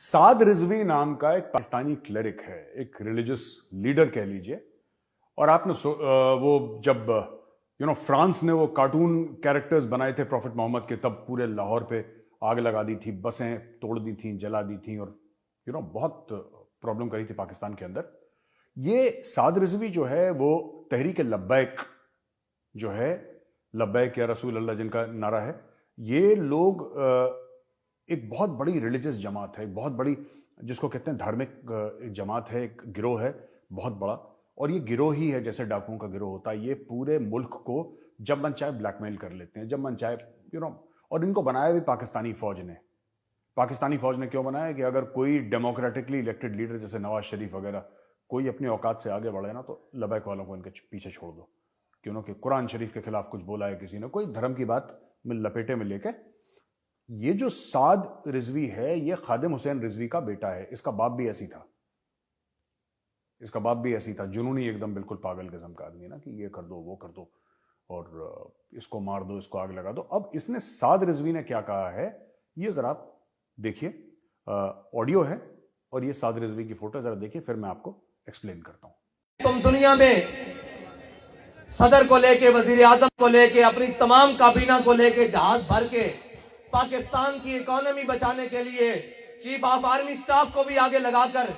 साद रिजवी नाम का एक पाकिस्तानी क्लरिक है, एक रिलीजियस लीडर कह लीजिए। और आपने वो जब फ्रांस ने वो कार्टून कैरेक्टर्स बनाए थे प्रॉफिट मोहम्मद के, तब पूरे लाहौर पे आग लगा दी थी, बसें तोड़ दी थी, जला दी थी, और बहुत प्रॉब्लम करी थी पाकिस्तान के अंदर। ये साद रिजवी जो है वो तहरीक लब्बैक जो है, लब्बैक या रसूल अल्लाह जिनका नारा है, ये लोग एक बहुत बड़ी रिलीजियस जमात है, एक बहुत बड़ी जिसको कहते हैं धार्मिक जमात है, एक गिरोह है बहुत बड़ा। और ये गिरोह ही है जैसे डाकुओं का गिरोह होता है, ये पूरे मुल्क को जब मन चाहे ब्लैकमेल कर लेते हैं, जब मन चाहे और इनको बनाया भी पाकिस्तानी फौज ने। पाकिस्तानी फौज ने क्यों बनाया कि अगर कोई डेमोक्रेटिकली इलेक्टेड लीडर जैसे नवाज शरीफ वगैरह कोई अपनी औकात से आगे बढ़े ना, तो लबैक वालों को इनके पीछे छोड़ दो। क्योंकि कुरान शरीफ के खिलाफ कुछ बोला है किसी ने, कोई धर्म की बात में लपेटे में लेके। ये जो साद रिजवी है, ये खादिम हुसैन रिजवी का बेटा है। इसका बाप भी ऐसी था, इसका बाप भी ऐसी था, जुनूनी एकदम, बिल्कुल पागल किस्म का आदमी ना, कि ये कर दो वो कर दो और इसको मार दो, इसको आग लगा दो। अब इसने साद रिजवी ने क्या कहा है, ये जरा आप देखिए, ऑडियो है और ये साद रिजवी की फोटो जरा देखिए, फिर मैं आपको एक्सप्लेन करता हूं। तुम दुनिया में सदर को लेके, वजीर आजम को लेके, अपनी तमाम काबीना को लेके जहाज भर के पाकिस्तान की इकोनॉमी बचाने के लिए चीफ ऑफ आर्मी स्टाफ को भी आगे लगाकर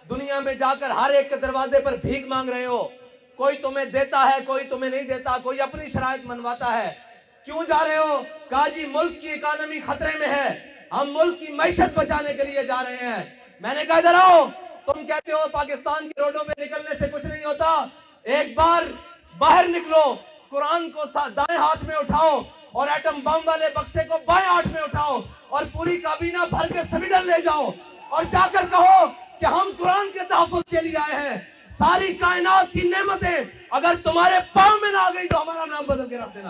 दुनिया में जाकर हर एक के दरवाजे पर भीख मांग रहे हो। कोई तुम्हें देता है, कोई तुम्हें नहीं देता, कोई अपनी शराइत मनवाता है। क्यों जा रहे हो? कहा जी मुल्क की इकोनॉमी खतरे में है, हम मुल्क की मैशत बचाने के लिए जा रहे हैं। मैंने कहा इधर आओ। तुम कहते हो पाकिस्तान की रोडों में निकलने से कुछ नहीं होता, एक बार बाहर निकलो, कुरान को दाएं हाथ में उठाओ और एटम बम वाले बक्से को बाएं हाथ में उठाओ और पूरी काबीना भर के स्वीडन ले जाओ और जाकर कहो कि हम कुरान के तहफ़्फ़ुज़ के लिए आए हैं। सारी कायनात की नेमतें अगर तुम्हारे पांव में ना आ गई तो हमारा नाम बदल के रख देना।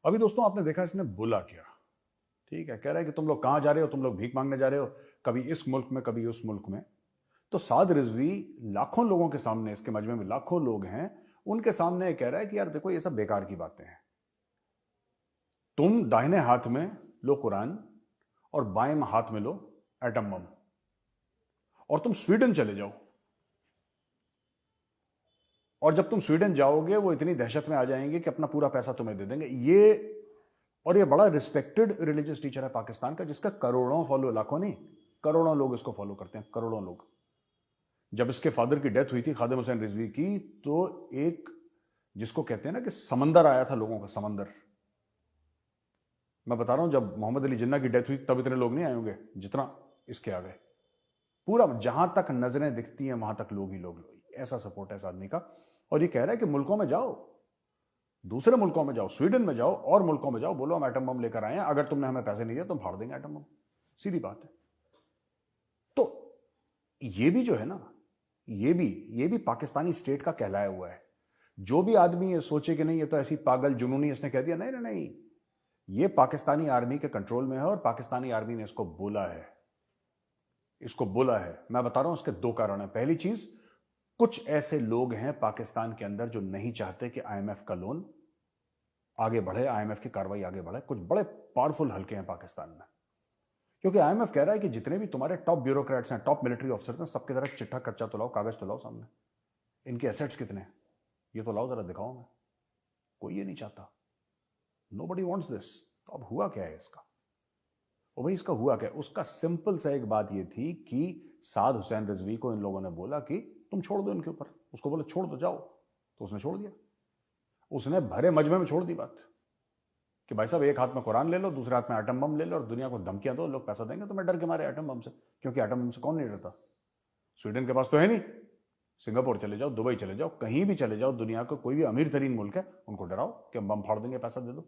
अभी दोस्तों आपने देखा इसने बोला क्या, ठीक है, कह रहा है कि तुम लोग कहां जा रहे हो, तुम लोग भीख मांगने जा रहे हो, कभी इस मुल्क में कभी उस मुल्क में। तो साद रिजवी लाखों लोगों के सामने, इसके मजमे में लाखों लोग हैं, उनके सामने कह रहा है कि यार देखो ये सब बेकार की बातें हैं। तुम दाहिने हाथ में लो कुरान और बाएं हाथ में लो एटम बम, और तुम स्वीडन चले जाओ। और जब तुम स्वीडन जाओगे वो इतनी दहशत में आ जाएंगे कि अपना पूरा पैसा तुम्हें दे देंगे। ये बड़ा रिस्पेक्टेड रिलीजियस टीचर है पाकिस्तान का, जिसका करोड़ों फॉलो, लाखों नहीं करोड़ों लोग इसको फॉलो करते हैं, करोड़ों लोग। जब इसके फादर की डेथ हुई थी खादिम हुसैन रिजवी की, तो एक जिसको कहते हैं ना कि समंदर आया था लोगों का, समंदर। मैं बता रहा हूं, जब मोहम्मद अली जिन्ना की डेथ हुई तब इतने लोग नहीं आए होंगे जितना इसके आ गए। पूरा जहां तक नजरें दिखती हैं वहां तक लोग ही लोग, ऐसा सपोर्ट है इस आदमी का। और ये कह रहा है कि मुल्कों में जाओ, दूसरे मुल्कों में जाओ, स्वीडन में जाओ और मुल्कों में जाओ, बोलो हम एटम बम लेकर आए हैं, अगर तुमने हमें पैसे नहीं दिए तो हम फाड़ देंगे एटम बम। सीधी बात है। तो ये भी जो है ना, ये भी पाकिस्तानी स्टेट का कहलाया हुआ है। जो भी आदमी ये सोचे कि नहीं ये तो ऐसी पागल जुनूनी इसने कह दिया, नहीं नहीं नहीं, ये पाकिस्तानी आर्मी के कंट्रोल में है और पाकिस्तानी आर्मी ने इसको बोला है, इसको बोला है। मैं बता रहा हूं इसके दो कारण है। पहली चीज, कुछ ऐसे लोग हैं पाकिस्तान के अंदर जो नहीं चाहते कि आईएमएफ का लोन आगे बढ़े, आईएमएफ की कार्रवाई आगे बढ़े। कुछ बड़े पावरफुल हल्के हैं पाकिस्तान में, क्योंकि आईएमएफ कह रहा है कि जितने भी तुम्हारे टॉप ब्यूरोक्रेट्स हैं, टॉप मिलिट्री ऑफिसर्स हैं, सबके तरह चिट्ठा कच्चा तो लाओ, कागज तो लाओ सामने, इनके एसेट्स कितने हैं ये तो लाओ, जरा दिखाओ मैं। कोई ये नहीं चाहता, नोबडी वांट्स दिस। तो अब हुआ क्या है इसका? और भाई इसका हुआ क्या? उसका सिंपल सा एक बात ये थी कि साद हुसैन रिजवी को इन लोगों ने बोला कि तुम छोड़ दो इनके ऊपर। उसको बोला छोड़ दो, जाओ, तो उसने छोड़ दिया। उसने भरे मजमे में छोड़ दी बात कि भाई साहब एक हाथ में कुरान ले लो, दूसरे हाथ में एटम बम ले लो और दुनिया को धमकियां दो, लोग पैसा देंगे। तो मैं डर के मारे एटम बम से, क्योंकि एटम बम से कौन नहीं डरता? स्वीडन के पास तो है नहीं। सिंगापुर चले जाओ, दुबई चले जाओ, कहीं भी चले जाओ, दुनिया का कोई भी अमीर तरीन मुल्क है, उनको डराओ कि हम बम फाड़ देंगे, पैसा दे दो।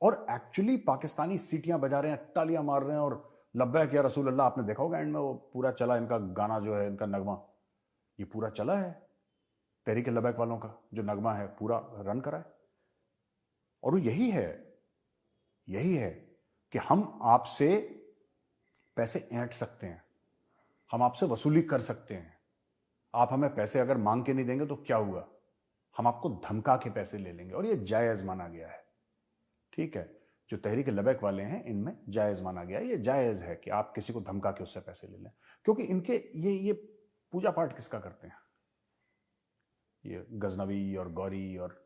और एक्चुअली पाकिस्तानी सीटियां बजा रहे हैं, तालियां मार रहे हैं और लब्बैक या रसूल अल्लाह। आपने देखा होगा एंड में वो पूरा चला, इनका गाना जो है, इनका नगमा, ये पूरा चला है तहरीक लब्बैक वालों का जो नगमा है, पूरा रन करा है। और वो यही है कि हम आपसे पैसे ऐंठ सकते हैं, हम आपसे वसूली कर सकते हैं, आप हमें पैसे अगर मांग के नहीं देंगे तो क्या हुआ, हम आपको धमका के पैसे ले लेंगे, और ये जायज माना गया है। ठीक है, जो तहरीक लबैक वाले हैं इनमें जायज माना गया है, ये जायज है कि आप किसी को धमका के उससे पैसे ले लें, क्योंकि इनके ये पूजा पाठ किसका करते हैं, ये गजनवी और गौरी, और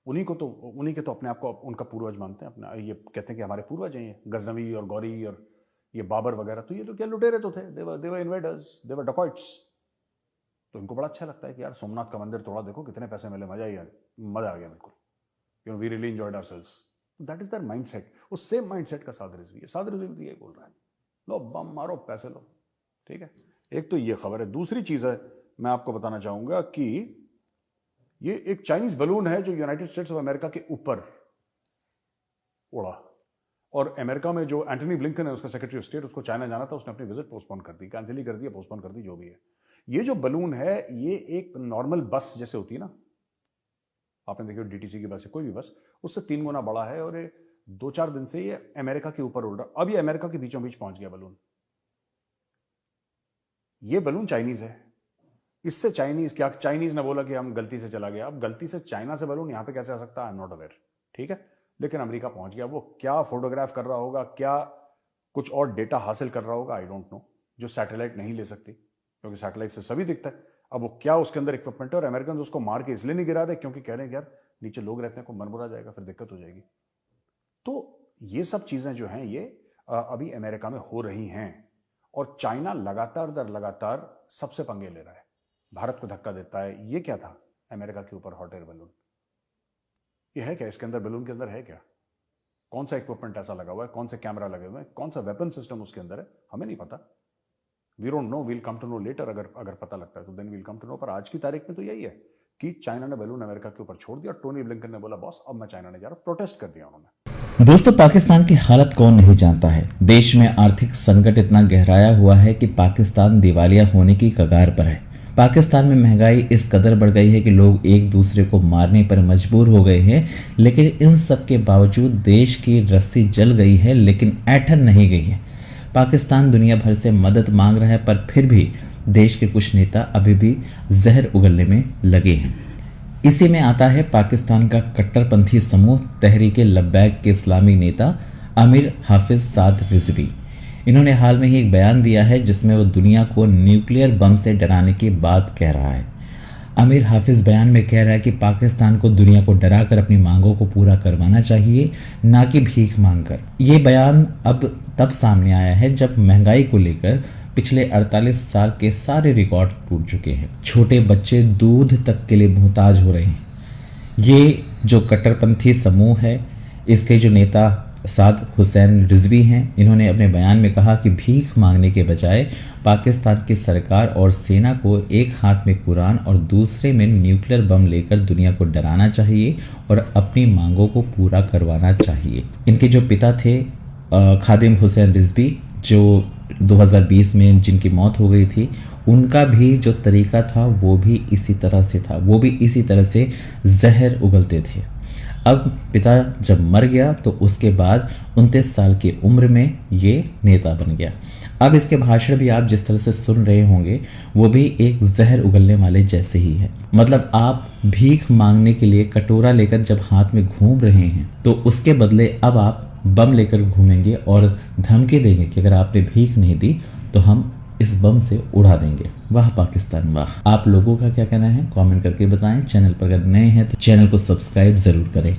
उन्हीं के तो अपने आप को उनका पूर्वज मानते हैं, अपना ये कहते हैं कि हमारे पूर्वज हैं ये गजनवी और गौरी और ये बाबर वगैरह। तो ये तो क्या लुटेरे तो थे, देवर इन्वेडर्स, देवर डकॉइट्स। तो इनको बड़ा अच्छा लगता है कि यार सोमनाथ का मंदिर तोड़ा, देखो कितने पैसे मिले, मजा आ गया बिल्कुल, you know we really enjoyed ourselves. That is their mindset. उस सेम माइंडसेट का साद रिजवी है। साद रिजवी ये बोल रहा है, लो बम मारो पैसे लो। ठीक है, एक तो ये खबर है। दूसरी चीज है, मैं आपको बताना चाहूंगा कि ये एक चाइनीज बलून है जो यूनाइटेड स्टेट्स ऑफ अमेरिका के ऊपर उड़ा, और अमेरिका में जो एंटनी ब्लिंकन है उसका सेक्रेटरी ऑफ स्टेट, उसको चाइना जाना था, उसने अपनी विजिट पोस्टपोन कर दी, कैंसिल ही कर दिया, पोस्टपोन कर दी, जो भी है। ये जो बलून है ये एक नॉर्मल बस जैसे होती है ना, आपने देखिए डीटीसी की बस है, कोई भी बस, उससे 3 गुना बड़ा है, और ये 2-4 दिन से ये अमेरिका के ऊपर उड़ रहा। अब ये अमेरिका के बीचों बीच पहुंच गया बलून। ये बलून चाइनीज है। इससे चाइनीज क्या, चाइनीज ने बोला कि हम गलती से चला गया। अब गलती से चाइना से बलून यहां पे कैसे आ सकता है, आई एम नॉट अवेयर। ठीक है, लेकिन अमेरिका पहुंच गया। वो क्या फोटोग्राफ कर रहा होगा, क्या कुछ और डेटा हासिल कर रहा होगा, आई डोंट नो, जो सैटेलाइट नहीं ले सकती, क्योंकि सैटेलाइट से सभी दिखता है। अब वो क्या उसके अंदर इक्विपमेंट है, और अमेरिकन उसको मार के इसलिए नहीं गिरा रहे क्योंकि कह रहे हैं यार नीचे लोग रहते हैं, को मनमुरा जाएगा, फिर दिक्कत हो जाएगी। तो ये सब चीजें जो हैं ये अभी अमेरिका में हो रही हैं, और चाइना लगातार दर लगातार सबसे पंगे ले रहा है, भारत को धक्का देता है। ये क्या था अमेरिका के ऊपर हॉट एयर बलून, ये है क्या, इसके अंदर बलून के अंदर है क्या, कौन सा इक्विपमेंट ऐसा लगा हुआ है, कौन से कैमरा लगे हुए हैं, कौन सा वेपन सिस्टम उसके अंदर है, हमें नहीं पता। We don't know, we'll come to know later. अगर पता लगता है तो then we'll come to know. पर आज की तारीख में तो यही है कि चाइना ने बलून अमेरिका के ऊपर छोड़ दिया। टोनी ब्लिंकन ने बोला बॉस अब मैं चाइना नहीं जा रहा, प्रोटेस्ट कर दिया उन्होंने। दोस्तों, पाकिस्तान की हालत कौन नहीं जानता है। देश में आर्थिक संकट इतना गहराया हुआ है कि पाकिस्तान दिवालिया होने की कगार पर है। पाकिस्तान में महंगाई इस कदर बढ़ गई है कि लोग एक दूसरे को मारने पर मजबूर हो गए हैं, लेकिन इन सब के बावजूद देश की रस्सी जल गई है, लेकिन ऐंठन नहीं गई है। पाकिस्तान दुनिया भर से मदद मांग रहा है, पर फिर भी देश के कुछ नेता अभी भी जहर उगलने में लगे हैं। इसी में आता है पाकिस्तान का कट्टरपंथी समूह तहरीक लब्बैक के इस्लामी नेता आमिर हाफिज साद रिजवी। इन्होंने हाल में ही एक बयान दिया है जिसमें वो दुनिया को न्यूक्लियर बम से डराने की बात कह रहा है। आमिर हाफिज बयान में कह रहा है कि पाकिस्तान को दुनिया को डराकर अपनी मांगों को पूरा करवाना चाहिए, ना कि भीख मांगकर। ये बयान अब तब सामने आया है जब महंगाई को लेकर पिछले 48 साल के सारे रिकॉर्ड टूट चुके हैं। छोटे बच्चे दूध तक के लिए मोहताज हो रहे हैं। ये जो कट्टरपंथी समूह है, इसके जो नेता साद हुसैन रिजवी हैं, इन्होंने अपने बयान में कहा कि भीख मांगने के बजाय पाकिस्तान की सरकार और सेना को एक हाथ में कुरान और दूसरे में न्यूक्लियर बम लेकर दुनिया को डराना चाहिए और अपनी मांगों को पूरा करवाना चाहिए। इनके जो पिता थे खादिम हुसैन रिजवी, जो 2020 में जिनकी मौत हो गई थी, उनका भी जो तरीका था वो भी इसी तरह से था, वो भी इसी तरह से जहर उगलते थे। अब पिता जब मर गया तो उसके बाद 29 साल की उम्र में ये नेता बन गया। अब इसके भाषण भी आप जिस तरह से सुन रहे होंगे वो भी एक जहर उगलने वाले जैसे ही है। मतलब आप भीख मांगने के लिए कटोरा लेकर जब हाथ में घूम रहे हैं तो उसके बदले अब आप बम लेकर घूमेंगे और धमकी देंगे कि अगर आपने भीख नहीं दी तो हम इस बम से उड़ा देंगे। वाह पाकिस्तान वाह। आप लोगों का क्या कहना है कमेंट करके बताएं। चैनल पर अगर नए हैं तो चैनल को सब्सक्राइब जरूर करें।